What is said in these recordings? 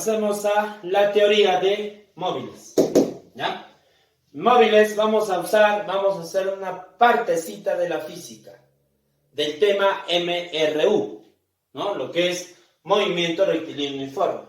pasemos a la teoría de móviles. ¿Ya? Móviles vamos a hacer una partecita de la física, del tema MRU, ¿no? Lo que es movimiento rectilíneo uniforme,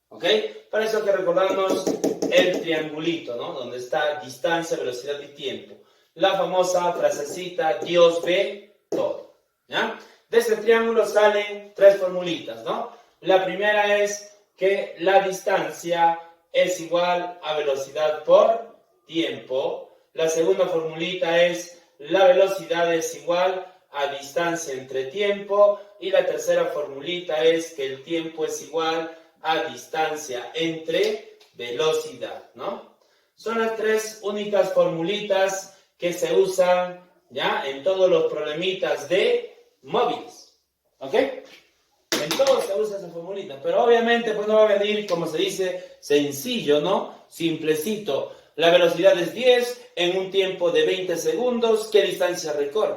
¿ok? Para eso hay que recordarnos el triangulito, ¿no? Donde está distancia, velocidad y tiempo. La famosa frasecita, Dios ve todo, ¿ya? De este triángulo salen tres formulitas, ¿no? La primera es que la distancia es igual a velocidad por tiempo. La segunda formulita es la velocidad es igual a distancia entre tiempo. Y la tercera formulita es que el tiempo es igual a distancia entre velocidad, ¿no? Son las tres únicas formulitas que se usan, ¿ya? En todos los problemitas de móviles, ¿ok? En todo se usa esa formulita, pero obviamente pues no va a venir, como se dice, sencillo, ¿no? Simplecito. La velocidad es 10 en un tiempo de 20 segundos. ¿Qué distancia recorre?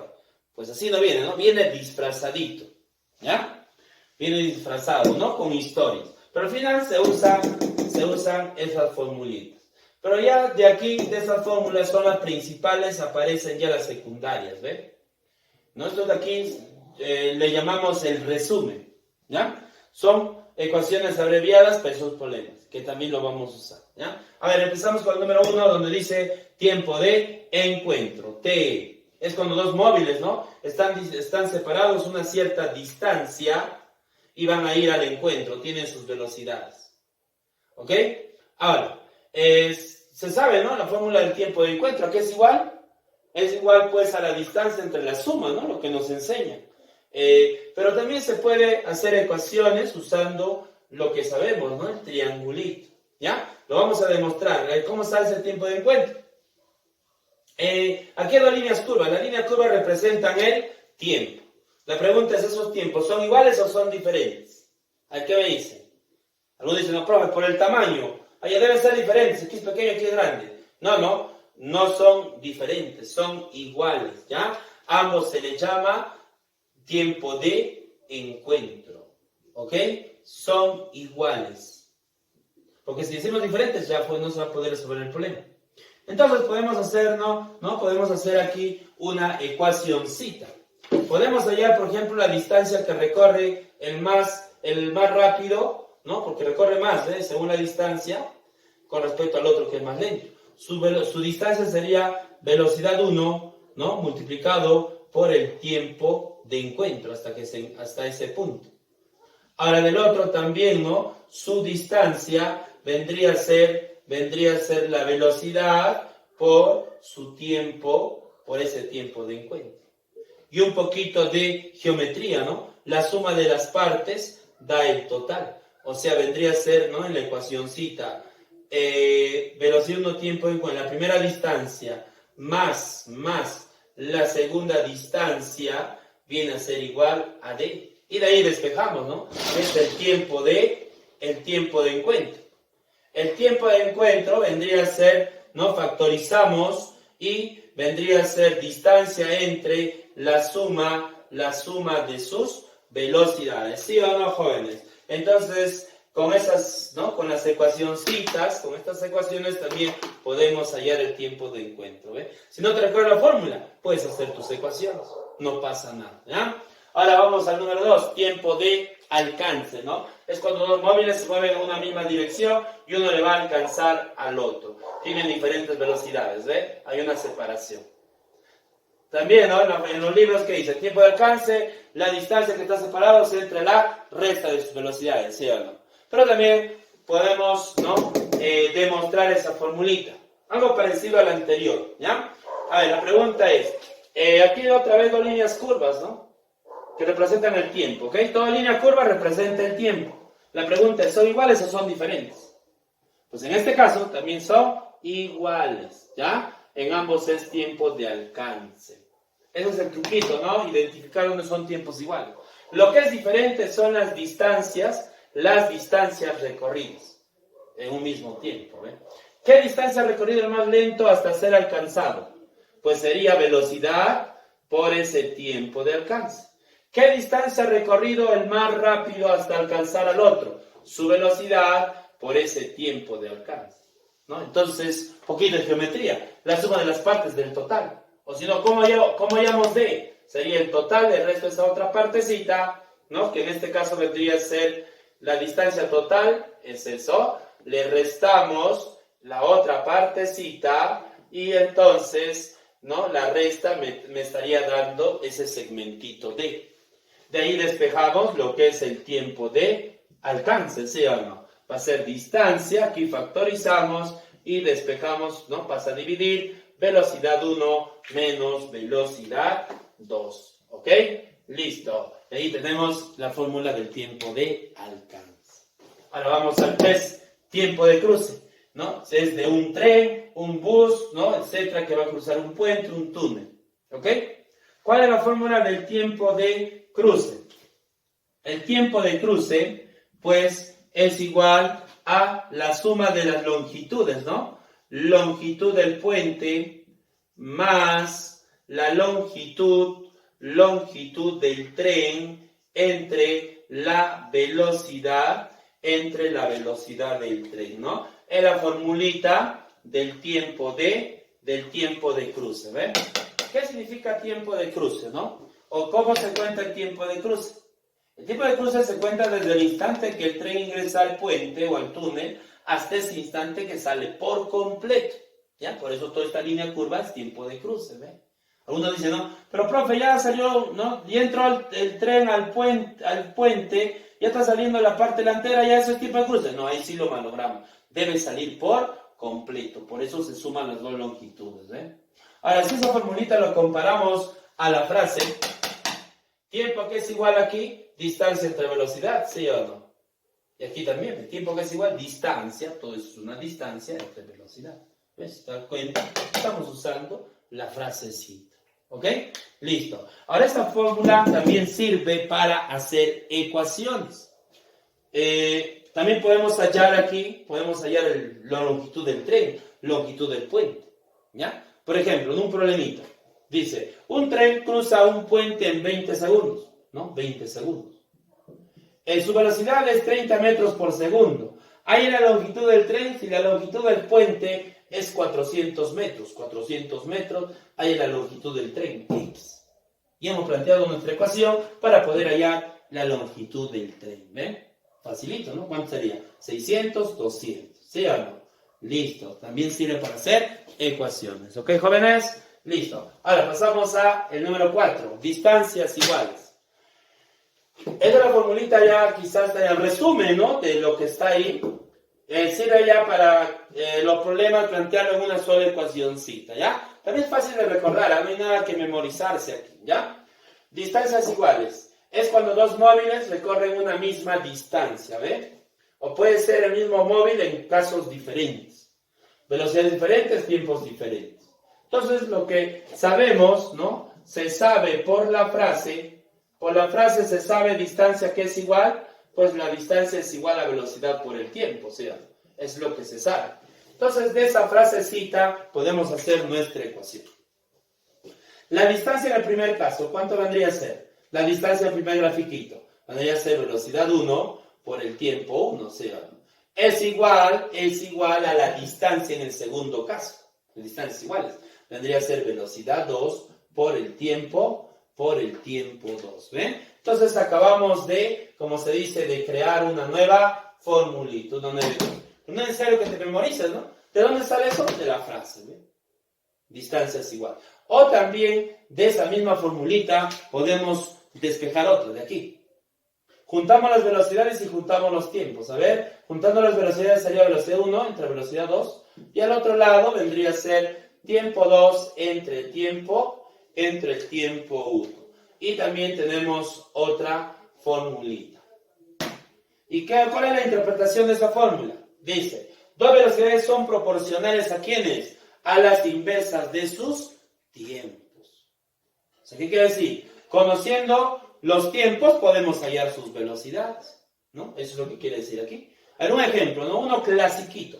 Pues así no viene, ¿no? Viene disfrazadito, ¿ya? Viene disfrazado, ¿no? Con historias. Pero al final se usan esas formulitas. Pero ya de aquí, de esas fórmulas son las principales, aparecen ya las secundarias, ¿ve? Nosotros de aquí le llamamos el resumen, ¿ya? Son ecuaciones abreviadas, pero esos problemas, que también lo vamos a usar, ¿ya? A ver, empezamos con el número 1, donde dice tiempo de encuentro, T. Es cuando dos móviles, ¿no? Están separados una cierta distancia y van a ir al encuentro, tienen sus velocidades, ¿ok? Ahora, se sabe, ¿no? La fórmula del tiempo de encuentro, ¿a qué es igual? Es igual, pues, a la distancia entre la suma, ¿no? Lo que nos enseña. Pero también se puede hacer ecuaciones usando lo que sabemos, ¿no? El triangulito, ¿ya? Lo vamos a demostrar. ¿Cómo se hace el tiempo de encuentro? Aquí hay dos líneas curvas. Las líneas curvas representan el tiempo. La pregunta es, ¿esos tiempos son iguales o son diferentes? ¿A qué me dicen? Algunos dicen, no, profe, por el tamaño. Ya deben ser diferentes. Aquí es pequeño, aquí es grande. No son diferentes, son iguales, ¿ya? Ambos se les llama tiempo de encuentro, ¿ok? Son iguales. Porque si decimos diferentes, ya pues no se va a poder resolver el problema. Entonces podemos hacer, ¿no? Podemos hacer aquí una ecuacioncita. Podemos hallar, por ejemplo, la distancia que recorre el más rápido, ¿no? Porque recorre más, según la distancia, con respecto al otro que es más lento. Su distancia sería velocidad 1, ¿no? Multiplicado por el tiempo de encuentro hasta ese punto. Ahora del otro también, ¿no? Su distancia vendría a ser la velocidad por su tiempo, por ese tiempo de encuentro. Y un poquito de geometría, ¿no? La suma de las partes da el total. O sea, vendría a ser, ¿no? En la ecuacioncita, velocidad 1 tiempo de encuentro, la primera distancia más la segunda distancia viene a ser igual a D. Y de ahí despejamos, ¿no? Es el tiempo de encuentro. El tiempo de encuentro vendría a ser, ¿no? Factorizamos y vendría a ser distancia entre la suma de sus velocidades. ¿Sí o no, jóvenes? Entonces, con esas, ¿no? Con las ecuacioncitas, con estas ecuaciones también podemos hallar el tiempo de encuentro, ¿ve? Si no te recuerdas la fórmula, puedes hacer tus ecuaciones, no pasa nada, ¿ya? Ahora vamos al número 2, tiempo de alcance, ¿no? Es cuando dos móviles se mueven en una misma dirección y uno le va a alcanzar al otro. Tienen diferentes velocidades, ¿ve? Hay una separación. También, ¿no? En los libros que dice, tiempo de alcance, la distancia que está separada es entre la resta de sus velocidades, ¿sí o no? Pero también podemos, ¿no? Demostrar esa formulita. Algo parecido a la anterior, ¿ya? A ver, la pregunta es, aquí otra vez dos líneas curvas, ¿no? Que representan el tiempo, ¿ok? Toda línea curva representa el tiempo. La pregunta es, ¿son iguales o son diferentes? Pues en este caso también son iguales, ¿ya? En ambos es tiempo de alcance. Ese es el truquito, ¿no? Identificar dónde son tiempos iguales. Lo que es diferente son las distancias recorridas en un mismo tiempo, ¿ve? ¿Qué distancia recorrida el más lento hasta ser alcanzado? Pues sería velocidad por ese tiempo de alcance. ¿Qué distancia recorrido el más rápido hasta alcanzar al otro? Su velocidad por ese tiempo de alcance, ¿no? Entonces, poquito de geometría, la suma de las partes del total. O si no, ¿cómo llamamos D? Sería el total del resto de esa otra partecita, ¿no? Que en este caso vendría a ser la distancia total, es eso. Le restamos la otra partecita y entonces, ¿no? La resta me estaría dando ese segmentito D. De ahí despejamos lo que es el tiempo de alcance, ¿sí o no? Va a ser distancia, aquí factorizamos y despejamos, ¿no? Pasa a dividir velocidad 1 menos velocidad 2, ¿ok? Listo. De ahí tenemos la fórmula del tiempo de alcance. Ahora vamos al test tiempo de cruce, ¿no? Es de un tren, un bus, ¿no? Etcétera, que va a cruzar un puente, un túnel, ¿ok? ¿Cuál es la fórmula del tiempo de cruce? El tiempo de cruce, pues, es igual a la suma de las longitudes, ¿no? Longitud del puente más la longitud del tren entre la velocidad del tren, ¿no? Es la formulita del tiempo de cruce, ¿ven? ¿Qué significa tiempo de cruce, no? ¿O cómo se cuenta el tiempo de cruce? El tiempo de cruce se cuenta desde el instante que el tren ingresa al puente o al túnel hasta ese instante que sale por completo, ¿ya? Por eso toda esta línea curva es tiempo de cruce, ¿ven? Algunos dicen, no, pero profe, ya salió, ¿no? Y entró el tren al puente, ya está saliendo la parte delantera, ya eso es tiempo de cruce. No, ahí sí lo malogramos. Debe salir por completo, por eso se suman las dos longitudes, ¿eh? Ahora, si esa formulita lo comparamos a la frase, tiempo que es igual aquí, distancia entre velocidad, ¿sí o no? Y aquí también, el tiempo que es igual, distancia, todo eso es una distancia entre velocidad. ¿Ves? ¿Te das cuenta? Estamos usando la frasecita. ¿Ok? Listo. Ahora esta fórmula también sirve para hacer ecuaciones. También podemos hallar la longitud del tren, longitud del puente. ¿Ya? Por ejemplo, en un problemita, dice, un tren cruza un puente en 20 segundos, ¿no? 20 segundos. Su velocidad es 30 metros por segundo. Ahí la longitud del tren, si la longitud del puente es 400 metros, ahí la longitud del tren, X. Y hemos planteado nuestra ecuación para poder hallar la longitud del tren, ¿ven? Facilito, ¿no? ¿Cuánto sería? 600, 200, ¿sí o no? Listo, también sirve para hacer ecuaciones, ¿ok, jóvenes? Listo. Ahora pasamos a el número 4, distancias iguales. Esta es la formulita ya quizás el resumen, ¿no? De lo que está ahí. Sirve ya para los problemas plantearlo en una sola ecuacióncita, ¿ya? También es fácil de recordar, no hay nada que memorizarse aquí, ¿ya? Distancias iguales. Es cuando dos móviles recorren una misma distancia, ¿ve? O puede ser el mismo móvil en casos diferentes. Velocidades diferentes, tiempos diferentes. Entonces, lo que sabemos, ¿no? Se sabe por la frase se sabe distancia que es igual, pues la distancia es igual a velocidad por el tiempo, o sea, es lo que se sabe. Entonces, de esa frasecita podemos hacer nuestra ecuación. La distancia en el primer caso, ¿cuánto vendría a ser? La distancia del primer grafiquito, vendría a ser velocidad 1 por el tiempo 1, o sea, es igual a la distancia en el segundo caso. Las distancias iguales. Vendría a ser velocidad 2 por el tiempo 2, ¿ven? Entonces acabamos de, como se dice, de crear una nueva formulita, No es necesario que te memorices, ¿no? ¿De dónde sale eso? De la frase, ¿ven? Distancia es igual. O también, de esa misma formulita, podemos despejar otra de aquí. Juntamos las velocidades y juntamos los tiempos. A ver, juntando las velocidades sería velocidad 1 entre velocidad 2. Y al otro lado vendría a ser tiempo 2 entre el tiempo 1. Y también tenemos otra formulita. ¿Y cuál es la interpretación de esa fórmula? Dice, dos velocidades son proporcionales ¿a quiénes? A las inversas de sus tiempos. O sea, ¿qué quiere decir? Conociendo los tiempos podemos hallar sus velocidades, ¿no? Eso es lo que quiere decir aquí. Hay un ejemplo, ¿no? Uno clásico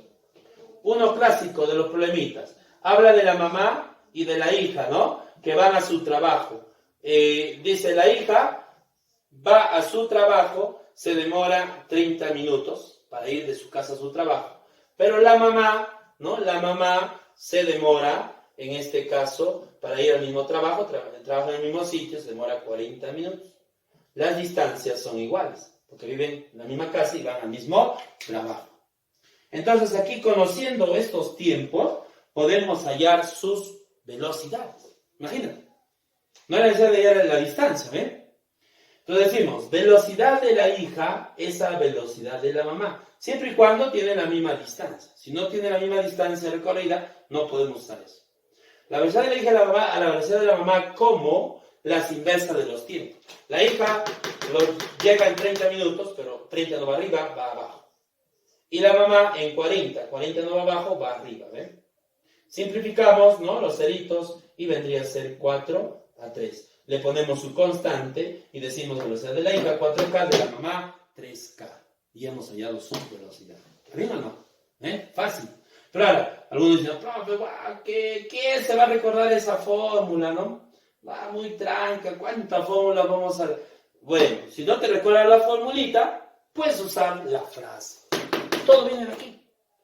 de los problemitas. Habla de la mamá y de la hija, ¿no? Que van a su trabajo. Dice, la hija va a su trabajo, se demora 30 minutos, para ir de su casa a su trabajo. Pero la mamá, ¿no? La mamá se demora, en este caso, para ir al mismo trabajo, trabaja en el mismo sitio, se demora 40 minutos. Las distancias son iguales, porque viven en la misma casa y van al mismo trabajo. Entonces aquí, conociendo estos tiempos, podemos hallar sus velocidades. Imagínate. No era necesario hallar la distancia, ¿ven? Entonces decimos, velocidad de la hija es a velocidad de la mamá, siempre y cuando tienen la misma distancia. Si no tienen la misma distancia recorrida, no podemos usar eso. La velocidad de la hija a la velocidad de la mamá como las inversas de los tiempos. La hija llega en 30 minutos, pero 30 no va arriba, va abajo. Y la mamá en 40 no va abajo, va arriba, ¿ven? Simplificamos, ¿no? Los ceritos y vendría a ser 4:3. Le ponemos su constante y decimos velocidad de la hija 4K, de la mamá 3K. Y hemos hallado su velocidad. ¿Está bien o no? Fácil. Pero ahora, algunos dicen, profe, ¿qué se va a recordar esa fórmula, no? Va muy tranca, ¿cuántas fórmulas vamos a...? Bueno, si no te recuerdas la formulita, puedes usar la frase. Todo viene de aquí.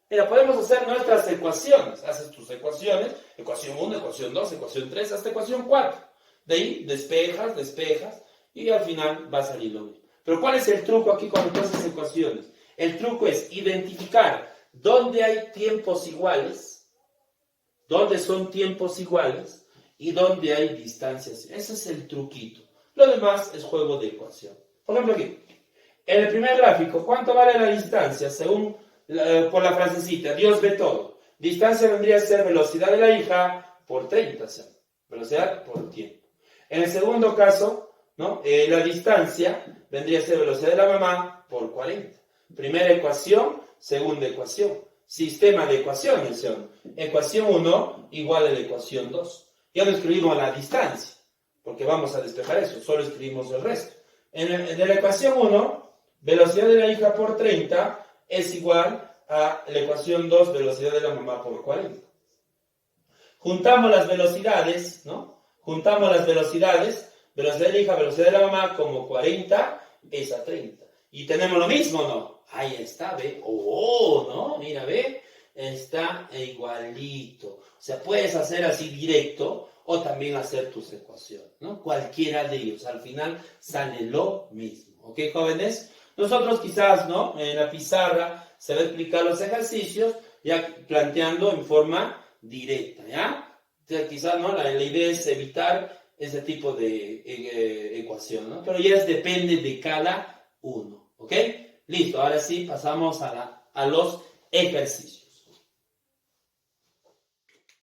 Mira, podemos hacer nuestras ecuaciones. Haces tus ecuaciones, ecuación 1, ecuación 2, ecuación 3, hasta ecuación 4. De ahí despejas, y al final va a salir lo mismo. Pero ¿cuál es el truco aquí con todas esas ecuaciones? El truco es identificar dónde hay tiempos iguales, dónde son tiempos iguales, y dónde hay distancias. Ese es el truquito. Lo demás es juego de ecuación. Por ejemplo aquí, en el primer gráfico, ¿cuánto vale la distancia? Según por la frasecita, Dios ve todo. Distancia vendría a ser velocidad de la hija por 30, o sea, velocidad por tiempo. En el segundo caso, ¿no? La distancia vendría a ser velocidad de la mamá por 40. Primera ecuación, segunda ecuación. Sistema de ecuaciones son ecuación 1 igual a la ecuación 2. Ya no escribimos la distancia, porque vamos a despejar eso, solo escribimos el resto. En la ecuación 1, velocidad de la hija por 30 es igual a la ecuación 2, velocidad de la mamá por 40. Juntamos las velocidades, ¿no? Juntamos las velocidades, velocidad de la hija, velocidad de la mamá, como 40 es a 30. Y tenemos lo mismo, ¿no? Ahí está, ¿ve? Oh, ¿no? Mira, ¿ve? Está igualito. O sea, puedes hacer así directo o también hacer tus ecuaciones, ¿no? Cualquiera de ellos. Al final sale lo mismo. ¿Ok, jóvenes? Nosotros quizás, ¿no? En la pizarra se va a explicar los ejercicios ya planteando en forma directa, ¿ya? Quizás, ¿no? La idea es evitar ese tipo de ecuación, ¿no? Pero ya depende de cada uno, ¿ok? Listo, ahora sí pasamos a los ejercicios.